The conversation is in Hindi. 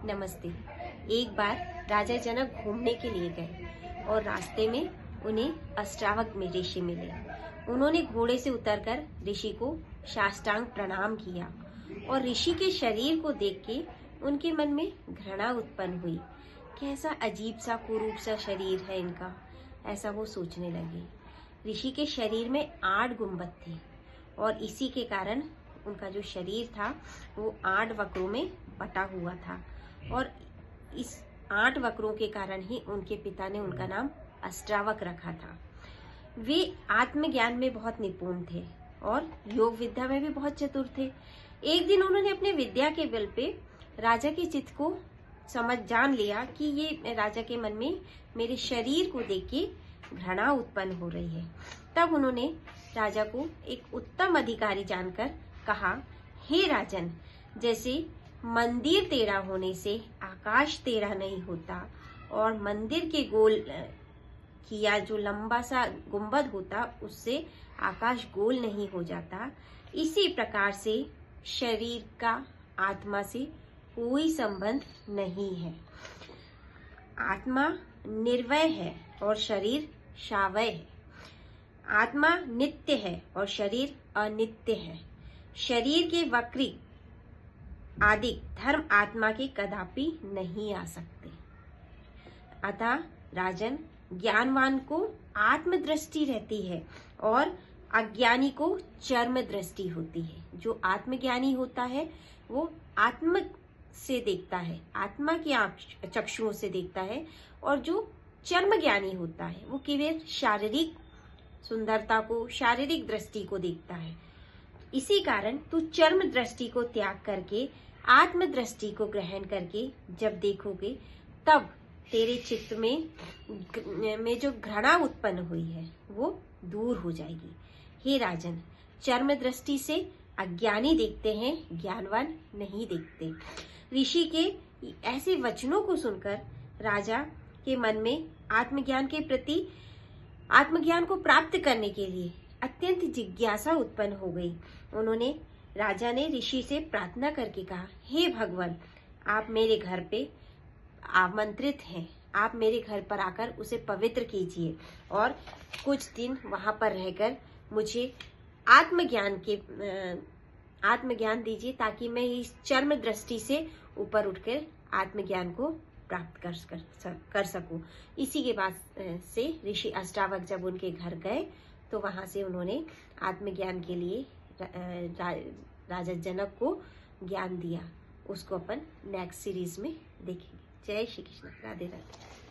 नमस्ते। एक बार राजा जनक घूमने के लिए गए और रास्ते में उन्हें अष्टावक्र में ऋषि मिले। उन्होंने घोड़े से उतरकर ऋषि को साष्टांग प्रणाम किया और ऋषि के शरीर को देख के उनके मन में घृणा उत्पन्न हुई। कैसा अजीब सा कुरूप सा शरीर है इनका, ऐसा वो सोचने लगे। ऋषि के शरीर में 8 गुंबद थे और इसी के कारण उनका जो शरीर था वो 8 वक्रों में बटा हुआ था और इस 8 वक्रों के कारण ही उनके पिता ने उनका नाम अष्टावक्र रखा था। वे आत्मज्ञान में बहुत निपुण थे और योग विद्या में भी बहुत चतुर थे। एक दिन उन्होंने अपने विद्या के बल पे राजा के चित्त को जान लिया कि ये राजा के मन में मेरे शरीर को देख के घृणा उत्पन्न हो रही है। तब उन्होंने राजा को एक उत्तम अधिकारी जानकर कहा, हे राजन, जैसे मंदिर टेढ़ा होने से आकाश टेढ़ा नहीं होता और मंदिर के गोल किया जो लंबा सा गुंबद होता उससे आकाश गोल नहीं हो जाता, इसी प्रकार से शरीर का आत्मा से कोई संबंध नहीं है। आत्मा निर्वय है और शरीर शावय है। आत्मा नित्य है और शरीर अनित्य है। शरीर के वक्री आदि धर्म आत्मा के कदापि नहीं आ सकते। अतः राजन, ज्ञानवान को आत्मदृष्टि रहती है और अज्ञानी को चर्म दृष्टि होती है। जो आत्मज्ञानी होता है वो आत्म से देखता है, आत्मा की चक्षुओं से देखता है, और जो चर्म ज्ञानी होता है वो केवल शारीरिक सुंदरता को, शारीरिक दृष्टि को देखता है। इसी कारण तू चर्म दृष्टि को त्याग करके आत्म दृष्टि को ग्रहण करके जब देखोगे तब तेरे चित्त में जो घृणा उत्पन्न हुई है वो दूर हो जाएगी। हे राजन, चर्म दृष्टि से अज्ञानी देखते हैं, ज्ञानवान नहीं देखते। ऋषि के ऐसे वचनों को सुनकर राजा के मन में आत्मज्ञान को प्राप्त करने के लिए अत्यंत जिज्ञासा उत्पन्न हो गई। राजा ने ऋषि से प्रार्थना करके कहा, हे भगवान, आप मेरे घर पे आमंत्रित हैं, आप मेरे घर पर आकर उसे पवित्र कीजिए और कुछ दिन वहां पर रहकर मुझे आत्मज्ञान दीजिए ताकि मैं इस चर्म दृष्टि से ऊपर उठकर आत्मज्ञान को प्राप्त कर सकूं। इसी के बाद से ऋषि अष्टावक्र जब उनके घर गए तो वहां से उन्होंने आत्मज्ञान के लिए राजा जनक को ज्ञान दिया। उसको अपन नेक्स्ट सीरीज में देखेंगे। जय श्री कृष्ण। राधे राधे।